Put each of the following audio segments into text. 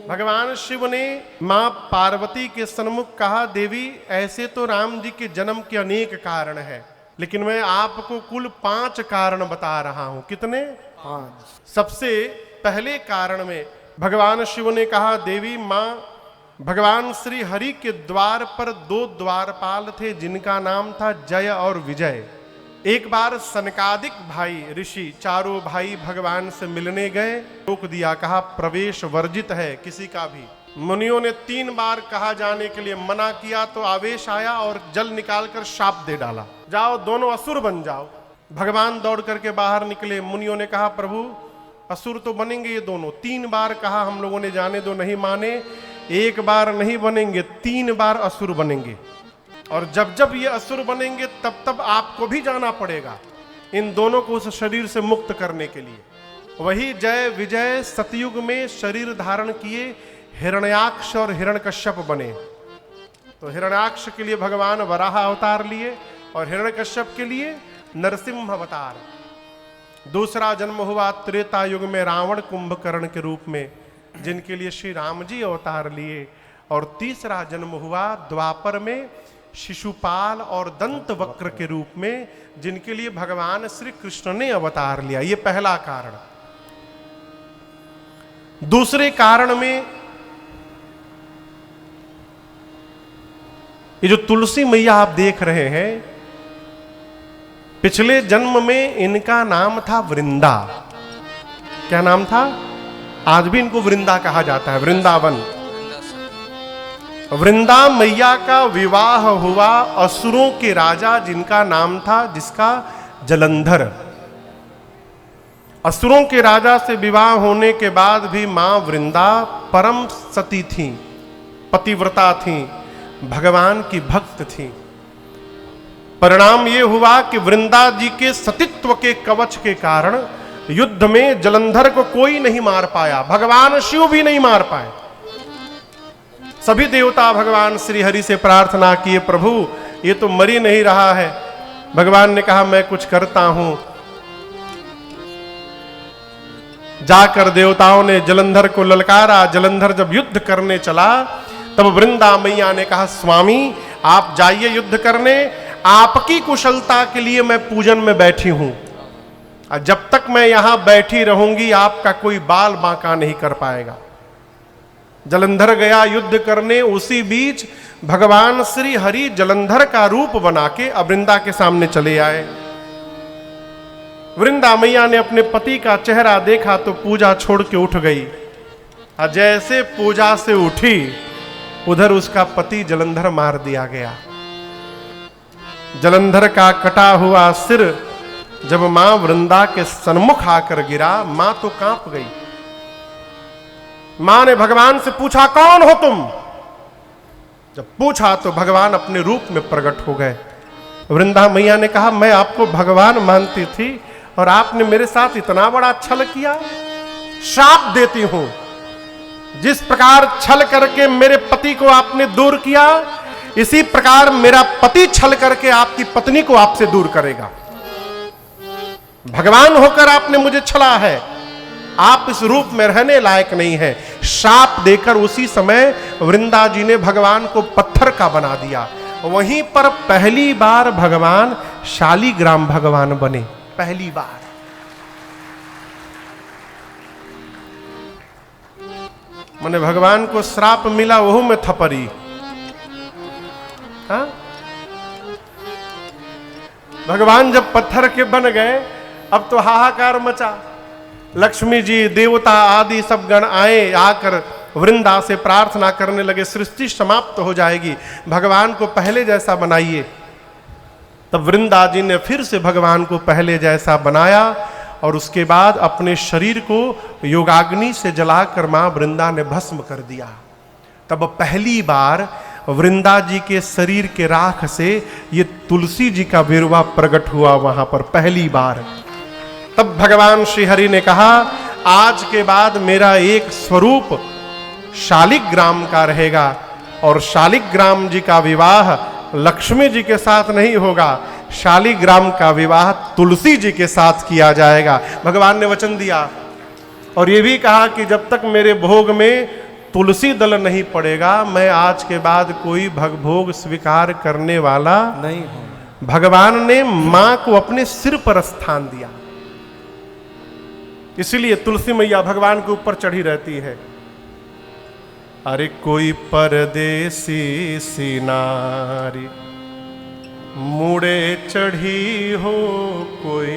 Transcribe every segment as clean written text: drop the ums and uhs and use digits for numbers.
भगवान शिव ने मां पार्वती के सन्मुख कहा, देवी ऐसे तो राम जी के जन्म के अनेक कारण है, लेकिन मैं आपको कुल 5 कारण बता रहा हूं। कितने? 5। सबसे पहले कारण में भगवान शिव ने कहा, देवी मां, भगवान श्री हरि के द्वार पर 2 द्वारपाल थे जिनका नाम था जय और विजय। एक बार सनकादिक भाई ऋषि चारों भाई भगवान से मिलने गए, रोक दिया, कहा प्रवेश वर्जित है किसी का भी। मुनियों ने 3 बार कहा जाने के लिए मना किया तो आवेश आया और जल निकालकर शाप दे डाला, जाओ दोनों असुर बन जाओ। भगवान दौड़ करके बाहर निकले। मुनियों ने कहा, प्रभु असुर तो बनेंगे ये दोनों, 3 बार कहा हम लोगों ने जाने दो, नहीं माने। 1 बार नहीं बनेंगे, 3 बार असुर बनेंगे, और जब जब ये असुर बनेंगे तब तब आपको भी जाना पड़ेगा इन दोनों को उस शरीर से मुक्त करने के लिए। वही जय विजय सतयुग में शरीर धारण किए हिरण्याक्ष और हिरण्यकश्यप बने। तो हिरण्याक्ष के लिए भगवान वराह अवतार लिए और हिरण्यकश्यप के लिए नरसिंह अवतार। दूसरा जन्म हुआ त्रेता युग में रावण कुंभकर्ण के रूप में, जिनके लिए श्री राम जी अवतार लिए। और तीसरा जन्म हुआ द्वापर में शिशुपाल और दंत वक्र के रूप में, जिनके लिए भगवान श्री कृष्ण ने अवतार लिया। ये पहला कारण। दूसरे कारण में ये जो तुलसी मैया आप देख रहे हैं, पिछले जन्म में इनका नाम था वृंदा। क्या नाम था? आज भी इनको वृंदा कहा जाता है, वृंदावन। वृंदा मैया का विवाह हुआ असुरों के राजा जिनका नाम था, जिसका जलंधर। असुरों के राजा से विवाह होने के बाद भी मां वृंदा परम सती थीं, पतिव्रता थीं, भगवान की भक्त थीं। परिणाम ये हुआ कि वृंदा जी के सतीत्व के कवच के कारण युद्ध में जलंधर को कोई नहीं मार पाया, भगवान शिव भी नहीं मार पाए। सभी देवता भगवान श्री हरि से प्रार्थना किए, प्रभु ये तो मर ही नहीं रहा है। भगवान ने कहा, मैं कुछ करता हूं। जाकर देवताओं ने जलंधर को ललकारा। जलंधर जब युद्ध करने चला तब वृंदा मैया ने कहा, स्वामी आप जाइए युद्ध करने, आपकी कुशलता के लिए मैं पूजन में बैठी हूं, और जब तक मैं यहां बैठी रहूंगी आपका कोई बाल बांका नहीं कर पाएगा। जलंधर गया युद्ध करने। उसी बीच भगवान श्री हरि जलंधर का रूप बना के वृंदा के सामने चले आए। वृंदा मैया ने अपने पति का चेहरा देखा तो पूजा छोड़ के उठ गई, और जैसे पूजा से उठी उधर उसका पति जलंधर मार दिया गया। जलंधर का कटा हुआ सिर जब मां वृंदा के सन्मुख आकर गिरा, मां तो कांप गई। मां ने भगवान से पूछा, कौन हो तुम? जब पूछा तो भगवान अपने रूप में प्रकट हो गए। वृंदा मैया ने कहा, मैं आपको भगवान मानती थी और आपने मेरे साथ इतना बड़ा छल किया। शाप देती हूं, जिस प्रकार छल करके मेरे पति को आपने दूर किया, इसी प्रकार मेरा पति छल करके आपकी पत्नी को आपसे दूर करेगा। भगवान होकर आपने मुझे छला है, आप इस रूप में रहने लायक नहीं है। शाप देकर उसी समय वृंदा जी ने भगवान को पत्थर का बना दिया। वहीं पर पहली बार भगवान शालिग्राम भगवान बने, पहली बार। माने भगवान को श्राप मिला, वहू में थपरी। हाँ? भगवान जब पत्थर के बन गए, अब तो हाहाकार मचा। लक्ष्मी जी, देवता आदि सब गण आए, आकर वृंदा से प्रार्थना करने लगे, सृष्टि समाप्त हो जाएगी, भगवान को पहले जैसा बनाइए। तब वृंदा जी ने फिर से भगवान को पहले जैसा बनाया, और उसके बाद अपने शरीर को योगाग्नि से जलाकर मां वृंदा ने भस्म कर दिया। तब पहली बार वृंदा जी के शरीर के राख से ये तुलसी जी का विरवा प्रकट हुआ वहां पर पहली बार। तब भगवान श्री हरि ने कहा, आज के बाद मेरा एक स्वरूप शालिग्राम का रहेगा, और शालिग्राम जी का विवाह लक्ष्मी जी के साथ नहीं होगा, शालिग्राम का विवाह तुलसी जी के साथ किया जाएगा। भगवान ने वचन दिया। और ये भी कहा कि जब तक मेरे भोग में तुलसी दल नहीं पड़ेगा, मैं आज के बाद कोई भगभोग स्वीकार करने वाला नहीं हूं। भगवान ने मां को अपने सिर पर स्थान दिया, इसलिए तुलसी मैया भगवान के ऊपर चढ़ी रहती है। अरे कोई परदेसी सी नारी मुड़े चढ़ी हो, कोई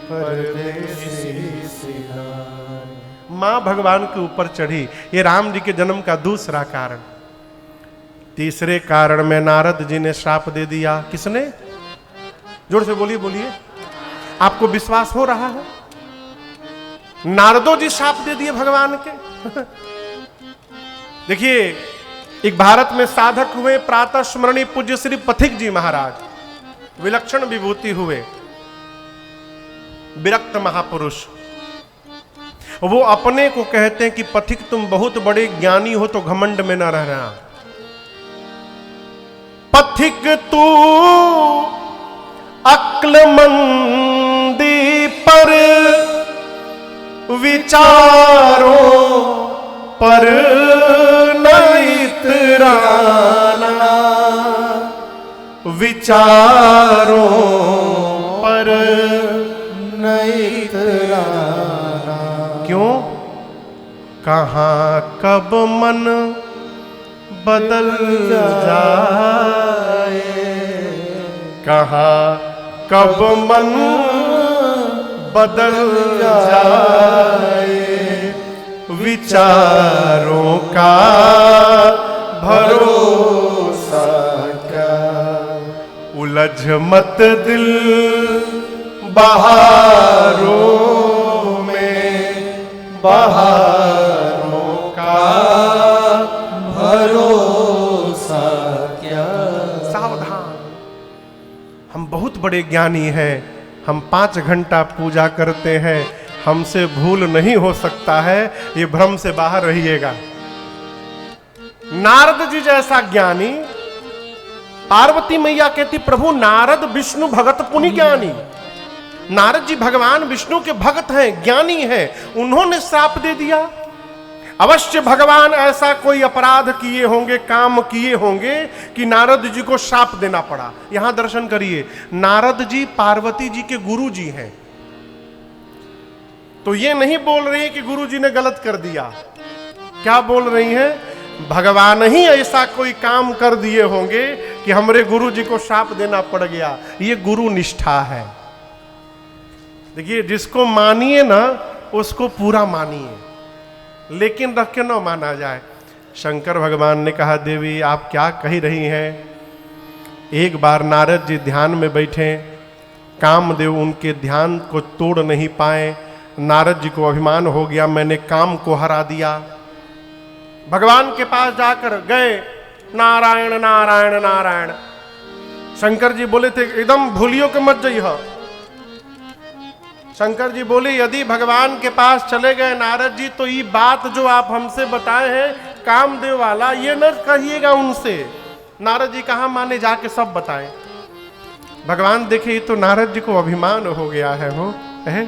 परदेसी सी नारी। मां भगवान के ऊपर चढ़ी। ये राम जी के जन्म का दूसरा कारण। तीसरे कारण में नारद जी ने श्राप दे दिया। किसने? जोर से बोलिए बोलिए, आपको विश्वास हो रहा है? नारदो जी श्राप दे दिए भगवान के। देखिए, एक भारत में साधक हुए प्रातः स्मरणीय पूज्य श्री पथिक जी महाराज, विलक्षण विभूति हुए, विरक्त महापुरुष। वो अपने को कहते हैं कि पथिक तुम बहुत बड़े ज्ञानी हो तो घमंड में न रहना। पथिक तू अक्लमंदी पर विचारों पर नहीं इतराना, विचारों पर नहीं इतराना। क्यों? कहाँ कब मन बदल जाए, कहाँ कब मन बदल जाए, विचारों का भरोसा क्या। उलझ मत दिल बहारों में, बहारों का भरोसा क्या। सावधान, हम बहुत बड़े ज्ञानी हैं, हम 5 घंटा पूजा करते हैं, हमसे भूल नहीं हो सकता है, ये भ्रम से बाहर रहिएगा। नारद जी जैसा ज्ञानी, पार्वती मैया कहती प्रभु नारद विष्णु भगत पुनि ज्ञानी। नारद जी भगवान विष्णु के भगत हैं, ज्ञानी हैं, उन्होंने श्राप दे दिया। अवश्य भगवान ऐसा कोई अपराध किए होंगे, काम किए होंगे कि नारद जी को श्राप देना पड़ा। यहां दर्शन करिए, नारद जी पार्वती जी के गुरु जी हैं, तो ये नहीं बोल रही कि गुरु जी ने गलत कर दिया। क्या बोल रही हैं? भगवान ही ऐसा कोई काम कर दिए होंगे कि हमारे गुरु जी को श्राप देना पड़ गया। ये गुरु निष्ठा है। देखिए, जिसको मानिए ना उसको पूरा मानिए, लेकिन रख के न माना जाए। शंकर भगवान ने कहा देवी आप क्या कही रही हैं? एक बार नारद जी ध्यान में बैठे, कामदेव उनके ध्यान को तोड़ नहीं पाए। नारद जी को अभिमान हो गया, मैंने काम को हरा दिया। भगवान के पास जाकर गए, नारायण नारायण नारायण। शंकर जी बोले थे एकदम भूलियो के मत जइह। शंकर जी बोले यदि भगवान के पास चले गए नारद जी तो ये बात जो आप हमसे बताए हैं कामदेव वाला, ये न कहिएगा उनसे। नारद जी कहाँ माने, जाके सब बताएं। भगवान देखे तो नारद जी को अभिमान हो गया है, हो है?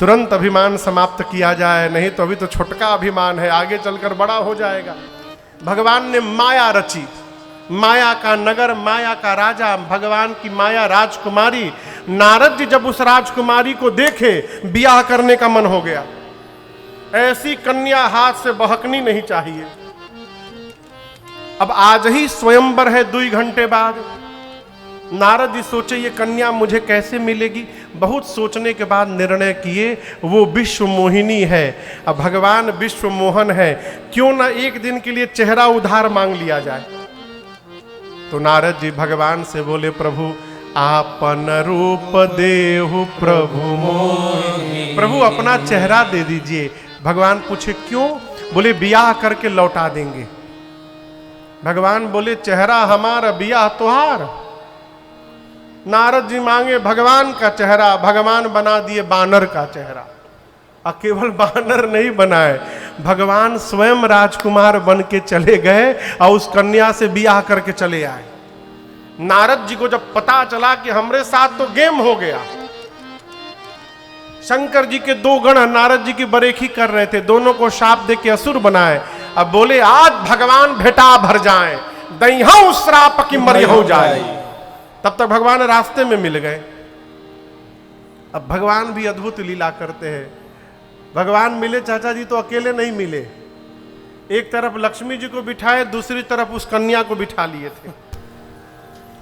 तुरंत अभिमान समाप्त किया जाए, नहीं तो अभी तो छोटका अभिमान है, आगे चलकर बड़ा हो जाएगा। भगवान ने माया रची, माया का नगर, माया का राजा, भगवान की माया राजकुमारी। नारद जी जब उस राजकुमारी को देखे, ब्याह करने का मन हो गया। ऐसी कन्या हाथ से बहकनी नहीं चाहिए। अब आज ही स्वयंवर है 2 घंटे बाद। नारद जी सोचे ये कन्या मुझे कैसे मिलेगी। बहुत सोचने के बाद निर्णय किए वो विश्व मोहिनी है। अब भगवान विश्व मोहन है, क्यों ना एक दिन के लिए चेहरा उधार मांग लिया जाए। तो नारद जी भगवान से बोले प्रभु आपन रूप देहु प्रभु मोहि। प्रभु अपना चेहरा दे दीजिए। भगवान पूछे क्यों? बोले ब्याह करके लौटा देंगे। भगवान बोले चेहरा हमारा, ब्याह तुहार। नारद जी मांगे भगवान का चेहरा, भगवान बना दिए बानर का चेहरा। और केवल बानर नहीं बनाए, भगवान स्वयं राजकुमार बन के चले गए और उस कन्या से ब्याह करके चले आए। नारद जी को जब पता चला कि हमरे साथ तो गेम हो गया, शंकर जी के दो गण नारद जी की बरेखी कर रहे थे, दोनों को शाप दे के असुर बनाए। अब बोले आज भगवान भेटा भर जाए, दईहऊ श्राप की मरी हो जाए। तब तक भगवान रास्ते में मिल गए। अब भगवान भी अद्भुत लीला करते हैं। भगवान मिले चाचा जी तो अकेले नहीं मिले, एक तरफ लक्ष्मी जी को बिठाए, दूसरी तरफ उस कन्या को बिठा लिए थे।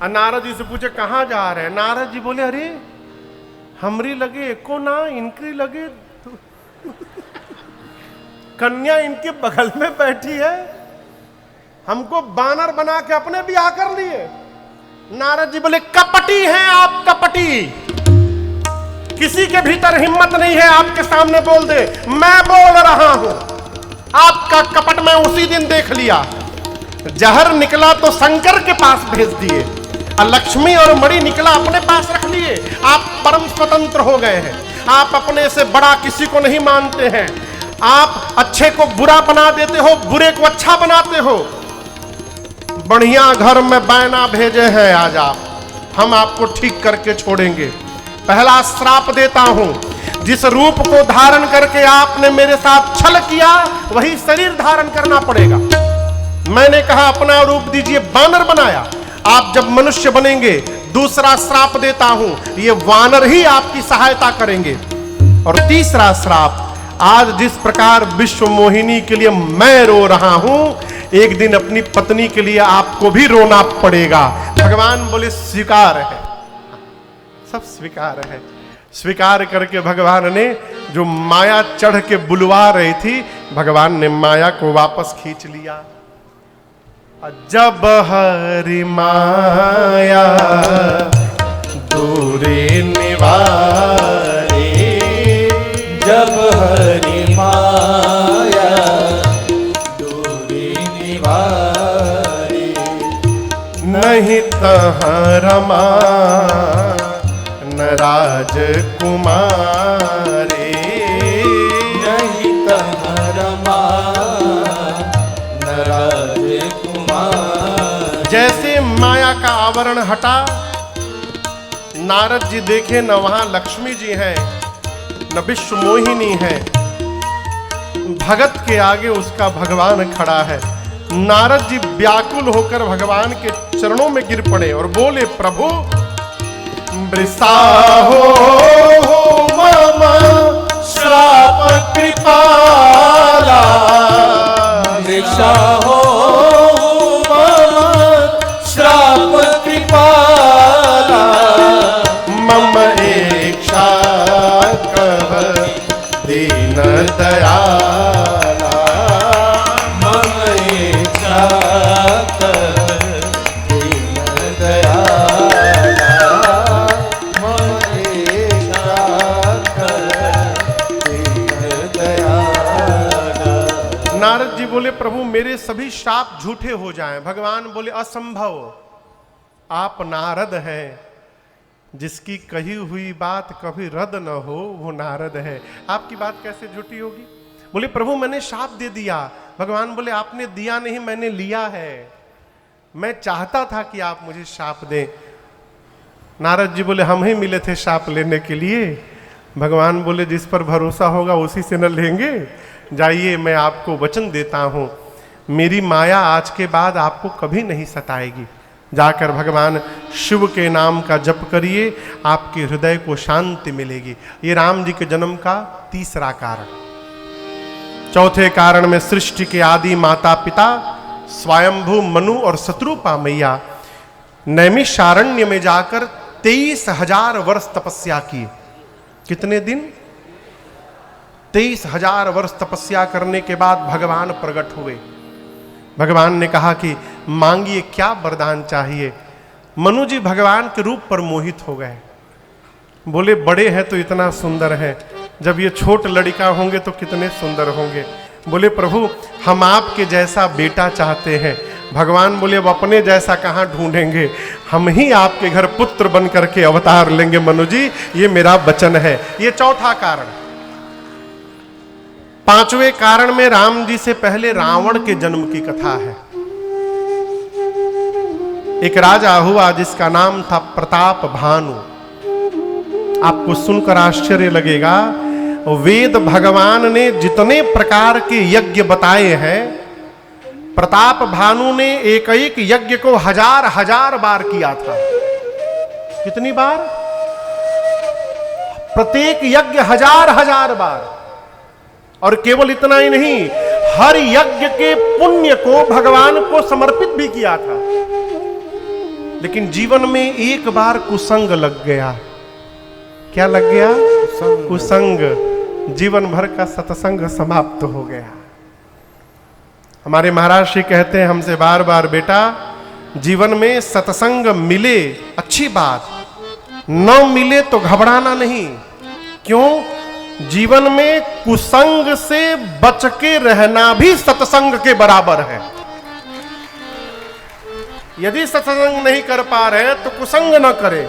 और नारद जी से पूछे कहां जा रहे हैं? नारद जी बोले अरे हमरी लगे एको ना, इनकी लगे कन्या इनके बगल में बैठी है, हमको बानर बना के अपने ब्याह कर लिए। नारद जी बोले कपटी हैं आप, कपटी, किसी के भीतर हिम्मत नहीं है आपके सामने बोल दे। मैं बोल रहा हूं, आपका कपट मैं उसी दिन देख लिया। जहर निकला तो शंकर के पास भेज दिए, और लक्ष्मी और मणि निकला अपने पास रख लिए। आप परम स्वतंत्र हो गए हैं, आप अपने से बड़ा किसी को नहीं मानते हैं। आप अच्छे को बुरा बना देते हो, बुरे को अच्छा बनाते हो। बढ़िया घर में बैना भेजे हैं आज आप, हम आपको ठीक करके छोड़ेंगे। पहला श्राप देता हूं, जिस रूप को धारण करके आपने मेरे साथ छल किया वही शरीर धारण करना पड़ेगा। मैंने कहा अपना रूप दीजिए, बानर बनाया। आप जब मनुष्य बनेंगे, दूसरा श्राप देता हूं, ये वानर ही आपकी सहायता करेंगे। और तीसरा श्राप, आज जिस प्रकार विश्व मोहिनी के लिए मैं रो रहा हूं, एक दिन अपनी पत्नी के लिए आपको भी रोना पड़ेगा। भगवान बोले स्वीकार है, सब स्वीकार है। स्वीकार करके भगवान ने जो माया चढ़ के बुलवा रही थी, भगवान ने माया को वापस खींच लिया। जब हरि माया दूरे निवारे, जब हरि माया दूरे निवारे, नहीं तहाँ रमा न राजकुमारे, नहीं तहाँ रमा न राजकुमारे। जैसे माया का आवरण हटा, नारद जी देखे न वहां लक्ष्मी जी हैं, न विश्व मोहिनी है। भगत के आगे उसका भगवान खड़ा है। नारद जी व्याकुल होकर भगवान के चरणों में गिर पड़े और बोले प्रभु वृषा हो मम श्राप कृपाला, वृषा हो मम श्राप कृपाला, मम इच्छा कह दीन दयाला, मम इच्छा कह दीन दयाला, मम इच्छा कह दीन दयाला। नारद जी बोले प्रभु मेरे सभी शाप झूठे हो जाएं। भगवान बोले असंभव, आप नारद हैं, जिसकी कही हुई बात कभी रद्द न हो वो नारद है। आपकी बात कैसे झूठी होगी? बोले प्रभु मैंने शाप दे दिया। भगवान बोले आपने दिया नहीं, मैंने लिया है। मैं चाहता था कि आप मुझे शाप दें। नारद जी बोले हम ही मिले थे शाप लेने के लिए। भगवान बोले जिस पर भरोसा होगा उसी से न लेंगे। जाइए मैं आपको वचन देता हूं, मेरी माया आज के बाद आपको कभी नहीं सताएगी। जाकर भगवान शिव के नाम का जप करिए, आपके हृदय को शांति मिलेगी। ये राम जी के जन्म का तीसरा कारण। चौथे कारण में सृष्टि के आदि माता पिता स्वयंभू मनु और शत्रुपा मैया नैमिषारण्य में जाकर 23,000 वर्ष तपस्या की। कितने दिन? 23,000 वर्ष तपस्या करने के बाद भगवान प्रकट हुए। भगवान ने कहा कि मांगिए क्या वरदान चाहिए। मनु जी भगवान के रूप पर मोहित हो गए। बोले बड़े हैं तो इतना सुंदर है, जब ये छोट लड़का होंगे तो कितने सुंदर होंगे। बोले प्रभु हम आपके जैसा बेटा चाहते हैं। भगवान बोले अब अपने जैसा कहाँ ढूंढेंगे, हम ही आपके घर पुत्र बन करके अवतार लेंगे मनु जी, ये मेरा वचन है। ये चौथा कारण। पांचवें कारण में राम जी से पहले रावण के जन्म की कथा है। एक राजा हुआ जिसका नाम था प्रताप भानु। आपको सुनकर आश्चर्य लगेगा, वेद भगवान ने जितने प्रकार के यज्ञ बताए हैं, प्रताप भानु ने एक एक यज्ञ को हजार हजार बार किया था। कितनी बार? प्रत्येक यज्ञ हजार हजार बार। और केवल इतना ही नहीं, हर यज्ञ के पुण्य को भगवान को समर्पित भी किया था। लेकिन जीवन में एक बार कुसंग लग गया। क्या लग गया? कुसंग। जीवन भर का सत्संग समाप्त हो गया। हमारे महाराज श्री कहते हैं हमसे बार बार, बेटा जीवन में सत्संग मिले अच्छी बात, न मिले तो घबराना नहीं। क्यों? जीवन में कुसंग से बच के रहना भी सत्संग के बराबर है। यदि सत्संग नहीं कर पा रहे तो कुसंग न करे।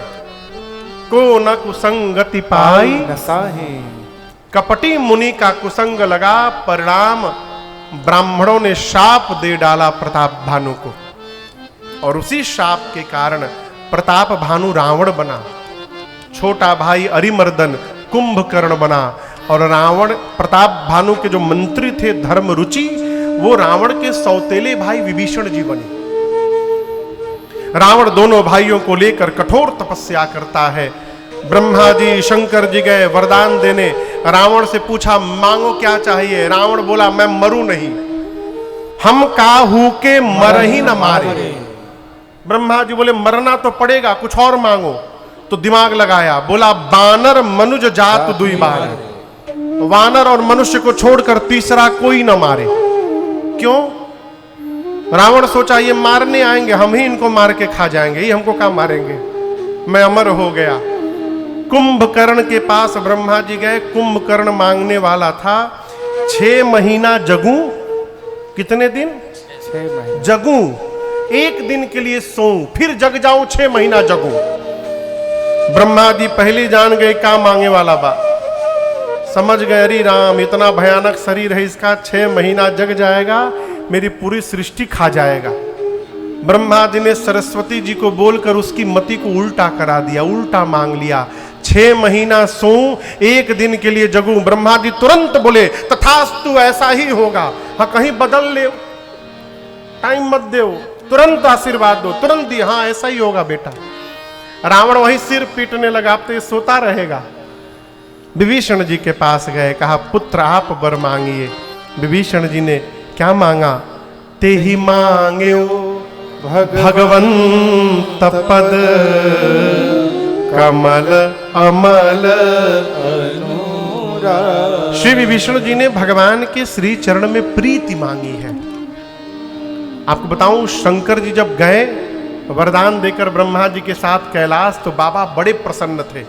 को न कुसंगति पाई न साहे। कपटी मुनि का कुसंग लगा, परिणाम ब्राह्मणों ने शाप दे डाला प्रताप भानु को। और उसी शाप के कारण प्रताप भानु रावण बना, छोटा भाई अरिमर्दन कुंभकर्ण बना, और रावण प्रताप भानु के जो मंत्री थे धर्म रुचि, वो रावण के सौतेले भाई विभीषण जी बने। रावण दोनों भाइयों को लेकर कठोर तपस्या करता है। ब्रह्मा जी शंकर जी गए वरदान देने, रावण से पूछा मांगो क्या चाहिए। रावण बोला मैं मरूं नहीं, हम काहू के मर ही न मारे। ब्रह्मा जी बोले मरना तो पड़ेगा, कुछ और मांगो। तो दिमाग लगाया, बोला बानर मनुज जात दुई बार, वानर और मनुष्य को छोड़कर तीसरा कोई न मारे। क्यों? रावण सोचा ये मारने आएंगे, हम ही इनको मार के खा जाएंगे, ये हमको क्या मारेंगे, मैं अमर हो गया। कुंभकर्ण के पास ब्रह्मा जी गए, कुंभकर्ण मांगने वाला था 6 महीना जगूं। कितने दिन? 6 महीने जगूं, एक दिन के लिए सोऊं, फिर जग जाऊं, 6 महीना जगूं। ब्रह्मा जी पहले जान गए क्या मांगे वाला बा, समझ गए अरे राम इतना भयानक शरीर है इसका, 6 महीना जग जाएगा, मेरी पूरी सृष्टि खा जाएगा। ब्रह्मा जी ने सरस्वती जी को बोलकर उसकी मति को उल्टा करा दिया, उल्टा मांग लिया। 6 महीना सोऊं, एक दिन के लिए जगूं। ब्रह्मा जी तुरंत बोले तथास्तु, ऐसा ही होगा। हाँ कहीं बदल ले, टाइम मत दो, तुरंत आशीर्वाद दो, तुरंत दी, हाँ ऐसा ही होगा बेटा। रावण वहीं सिर पीटने लगा, अब तो ये सोता रहेगा। विभीषण जी के पास गए, कहा पुत्र आप वर मांगिए। विभीषण जी ने क्या मांगा? ते ही मांगे भगवंत पद, कमल अमल अनुराग। श्री विभीषण जी ने भगवान के श्री चरण में प्रीति मांगी है। आपको बताऊं, शंकर जी जब गए वरदान देकर ब्रह्मा जी के साथ कैलाश, तो बाबा बड़े प्रसन्न थे।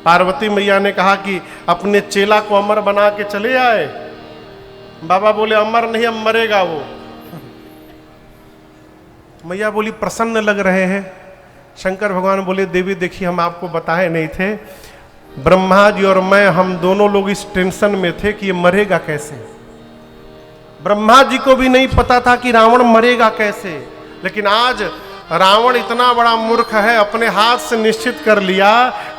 पार्वती मैया ने कहा कि अपने चेला को अमर बना के चले आए। बाबा बोले अमर नहीं, अब मरेगा वो। मैया बोली प्रसन्न लग रहे हैं। शंकर भगवान बोले देवी देखिए हम आपको बताए नहीं थे, ब्रह्मा जी और मैं हम दोनों लोग इस टेंशन में थे कि ये मरेगा कैसे। ब्रह्मा जी को भी नहीं पता था कि रावण मरेगा कैसे, लेकिन आज रावण इतना बड़ा मूर्ख है, अपने हाथ से निश्चित कर लिया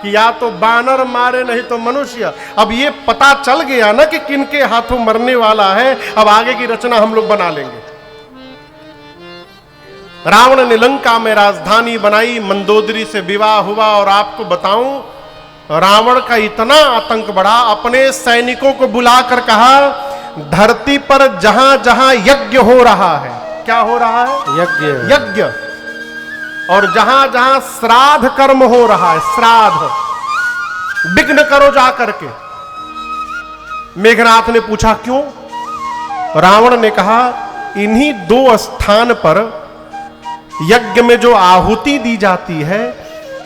कि या तो बानर मारे नहीं तो मनुष्य। अब ये पता चल गया ना कि किनके हाथों मरने वाला है, अब आगे की रचना हम लोग बना लेंगे। रावण ने लंका में राजधानी बनाई, मंदोदरी से विवाह हुआ। और आपको बताऊं, रावण का इतना आतंक बढ़ा, अपने सैनिकों को बुलाकर कहा धरती पर जहां जहां यज्ञ हो रहा है, क्या हो रहा है? यज्ञ। और जहां जहां श्राद्ध कर्म हो रहा है, श्राद्ध विघ्न करो जा करके। मेघनाथ ने पूछा क्यों? रावण ने कहा इन्हीं 2 स्थान पर यज्ञ में जो आहुति दी जाती है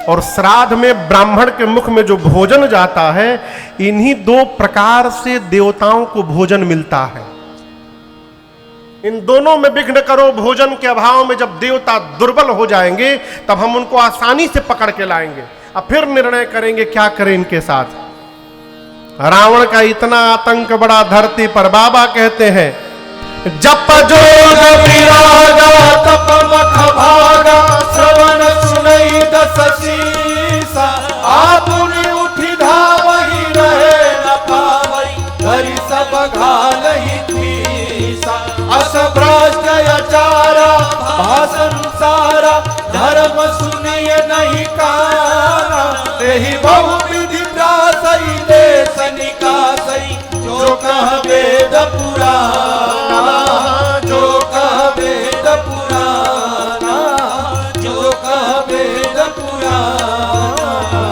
और श्राद्ध में ब्राह्मण के मुख में जो भोजन जाता है, इन्हीं 2 प्रकार से देवताओं को भोजन मिलता है। इन दोनों में विघ्न करो। भोजन के अभाव में जब देवता दुर्बल हो जाएंगे तब हम उनको आसानी से पकड़ के लाएंगे, अब फिर निर्णय करेंगे क्या करें इनके साथ। रावण का इतना आतंक बड़ा धरती पर। बाबा कहते हैं जप जोग विरागा तप मख भागा, श्रवण सुनई दस शीसा, आपुनि उठ भ्रष्टाचारा भाषण सारा धर्म सुनिए नहीं काना तेहि बहुविधि त्रासई देश निकासई जो कह वेद पुराना जो कह वेद पुराना जो कह वेद पुराना।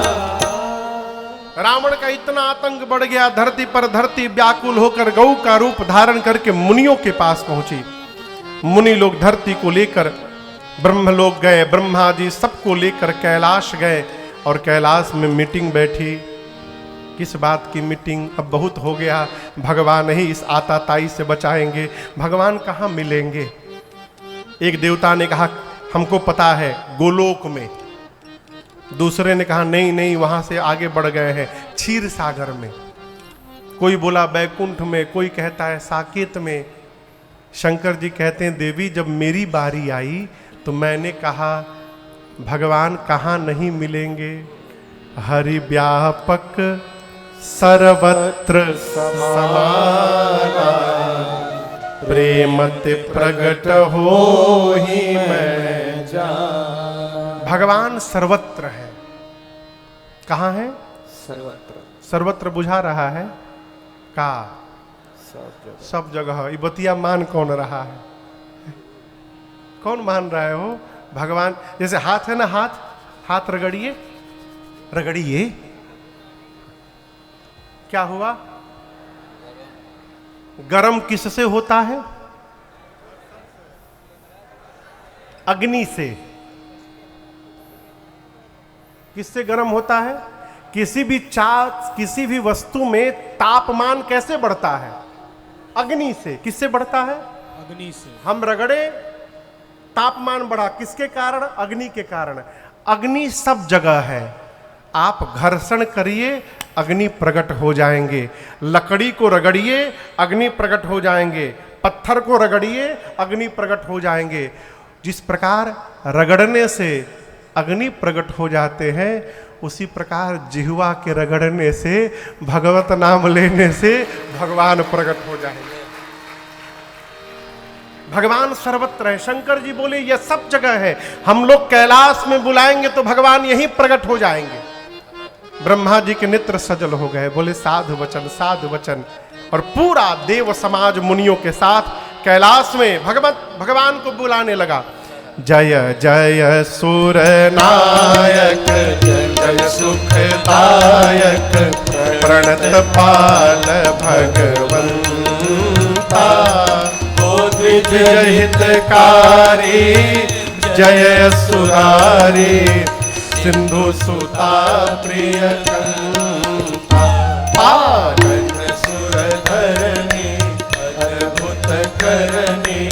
रावण का इतना आतंक बढ़ गया धरती पर, धरती व्याकुल होकर गऊ का रूप धारण करके मुनियों के पास पहुंची। मुनि लोग धरती को लेकर ब्रह्मलोक गए, ब्रह्मा जी सबको लेकर कैलाश गए और कैलाश में मीटिंग बैठी। किस बात की मीटिंग? अब बहुत हो गया, भगवान ही इस आताताई से बचाएंगे, भगवान कहाँ मिलेंगे। एक देवता ने कहा हमको पता है गोलोक में, दूसरे ने कहा नहीं नहीं वहां से आगे बढ़ गए हैं क्षीर सागर में, कोई बोला बैकुंठ में, कोई कहता है साकेत में। शंकर जी कहते हैं देवी जब मेरी बारी आई तो मैंने कहा भगवान कहाँ नहीं मिलेंगे, हरि व्यापक सर्वत्र समाना प्रेमत प्रगट हो ही मैं जान। भगवान सर्वत्र है। कहाँ है? सर्वत्र। सर्वत्र बुझा रहा है का? सब जगह। ये बतिया मान कौन रहा है? कौन मान रहा है हो? भगवान। जैसे हाथ है ना, हाथ रगड़िए, रगड़िए, क्या हुआ? गरम किससे होता है? अग्नि से। किससे गरम होता है? किसी भी वस्तु में तापमान कैसे बढ़ता है? अग्नि से। किससे बढ़ता है? अग्नि से। हम रगड़े, तापमान बढ़ा, किसके कारण? अग्नि के कारण। अग्नि सब जगह है। आप घर्षण करिए, अग्नि प्रकट हो जाएंगे। लकड़ी को रगड़िए, अग्नि प्रकट हो जाएंगे। पत्थर को रगड़िए, अग्नि प्रकट हो जाएंगे। जिस प्रकार रगड़ने से अग्नि प्रकट हो जाते हैं, उसी प्रकार जिह्वा के रगड़ने से, भगवत नाम लेने से भगवान प्रकट हो जाएंगे। भगवान सर्वत्र है। शंकर जी बोले यह सब जगह है, हम लोग कैलाश में बुलाएंगे तो भगवान यहीं प्रकट हो जाएंगे। ब्रह्मा जी के नेत्र सजल हो गए, बोले साधु वचन, साधु वचन। और पूरा देव समाज मुनियों के साथ कैलाश में भगवान को बुलाने लगा। जय जय सुर नायक, जय सुखदायक, प्रणत पाल भगवंता, जय हितकारी, जय सुरारी, सिंधु सुता प्रियकंता, पालन सुरधरणी, अद्भुत करणी,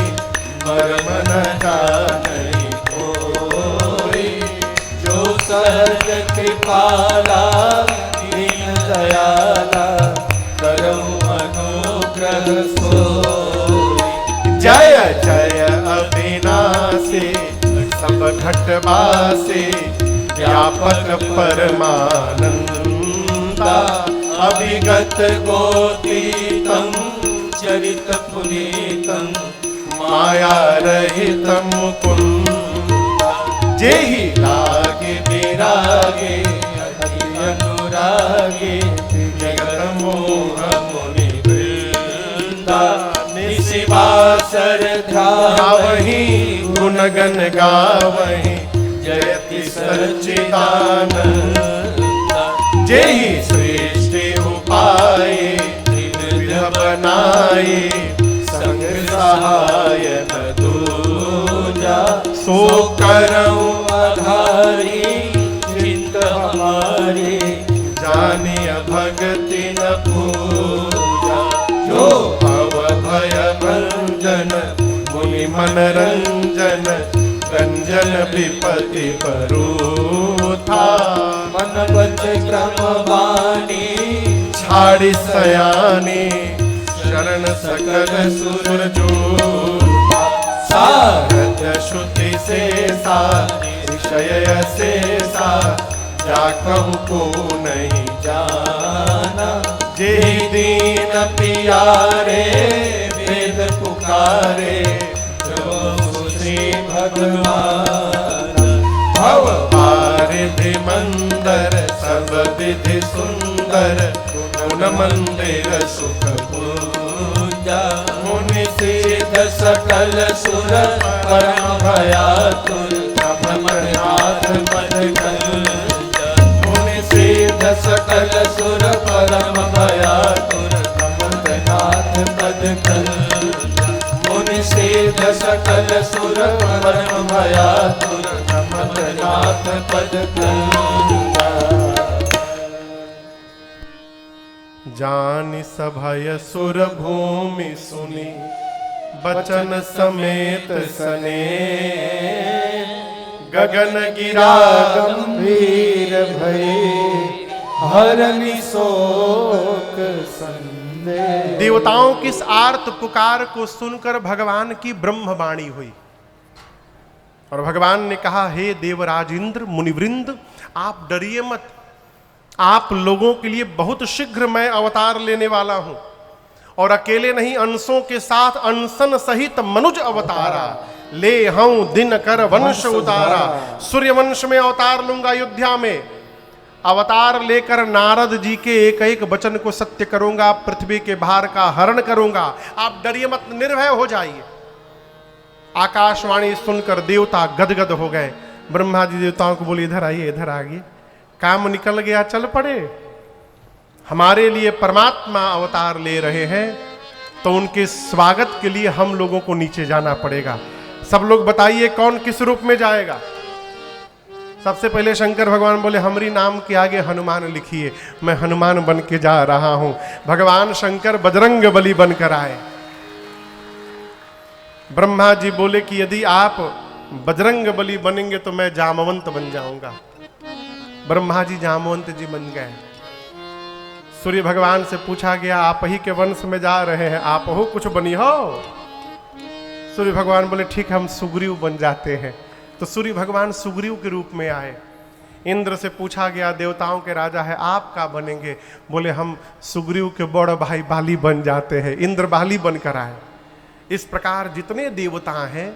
मर्म न जानई कोई, जो सहज कृपाला दीन दयाला, करहु अनुग्रह सोई। जय जय अविनाशी, सब घटवासी, व्यापक परमानंदा, अभिगत गोतीतम, चरित पुनीतम, माया रहितम मुकुंदा, जेहि लागे विरागे, अति अनुरागे, जगत मोह मुनि वृंदा, निशिवासर ध्यावहि, गुणगन गावहि, जयति सच्चिदानंद, जेहि सृष्टि उपाय, विध बनाए, संग सहाय न दूजा, सो करऊं आधारी, चित्त हमारी, जानिय भगति न पूजा, जो भव भय भंजन, मुनि मन रंजन, रंजन विपति परूथा, मन बच क्रम बानी, छाड़ी सयानी, शरण सकल सुर जूठा, सारद श्रुति से सा, विषय से सा, जाकहु को नहीं जाना, जे दीन पियारे, वेद पुकार पुकारे जो श्री भगवान। भव पारिधि मंदर सब विधि सुंदर गुण मंदिर सुख पूजा। मुनि सिद्ध सकल सुर परम भयातुर भ्रमनाथ पद कल्जा। मुनि सिद्ध सकल सुर परम भयातुर भ्रमनाथ पद कल्जा। मुनि सिद्ध सकल सुर परम भयातुर भ्रमनाथ पद कल्जा। जानि सभय सुर भूमि सुनी बचन समेत सने गगन गिरा गंभीर भये हरनि शोक संदेह। देवताओं की इस आर्त पुकार को सुनकर भगवान की ब्रह्मवाणी हुई और भगवान ने कहा, हे देवराज इंद्र मुनिवृंद, आप डरिए मत। आप लोगों के लिए बहुत शीघ्र मैं अवतार लेने वाला हूं और अकेले नहीं, अंशों के साथ अंशन सहित मनुज अवतारा ले हूं दिन कर वंश उतारा। सूर्य वंश में अवतार लूंगा अयोध्या में। अवतार लेकर नारद जी के एक एक वचन को सत्य करूंगा, पृथ्वी के भार का हरण करूंगा। आप डरिए मत, निर्भय हो जाइए। आकाशवाणी सुनकर देवता गदगद हो गए। ब्रह्मा जी देवताओं को बोले, इधर आइए, इधर आइए, काम निकल गया, चल पड़े। हमारे लिए परमात्मा अवतार ले रहे हैं तो उनके स्वागत के लिए हम लोगों को नीचे जाना पड़ेगा। सब लोग बताइए कौन किस रूप में जाएगा। सबसे पहले शंकर भगवान बोले, हमरी नाम के आगे हनुमान लिखिए, मैं हनुमान बन के जा रहा हूं। भगवान शंकर बजरंग बली बनकर आए। ब्रह्मा जी बोले कि यदि आप बजरंग बली बनेंगे तो मैं जामवंत बन जाऊंगा। ब्रह्मा जी जामवंत जी बन गए। सूर्य भगवान से पूछा गया, आप ही के वंश में जा रहे हैं, आप हो कुछ बनी हो। सूर्य भगवान बोले, ठीक, हम सुग्रीव बन जाते हैं। तो सूर्य भगवान सुग्रीव के रूप में आए। इंद्र से पूछा गया, देवताओं के राजा है, आप क्या बनेंगे? बोले, हम सुग्रीव के बड़ भाई बाली बन जाते हैं। इंद्र बाली बनकर आए। इस प्रकार जितने देवता हैं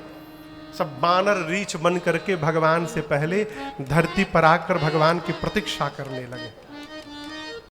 सब बानर रीछ बन करके भगवान से पहले धरती पर आकर भगवान की प्रतीक्षा करने लगे।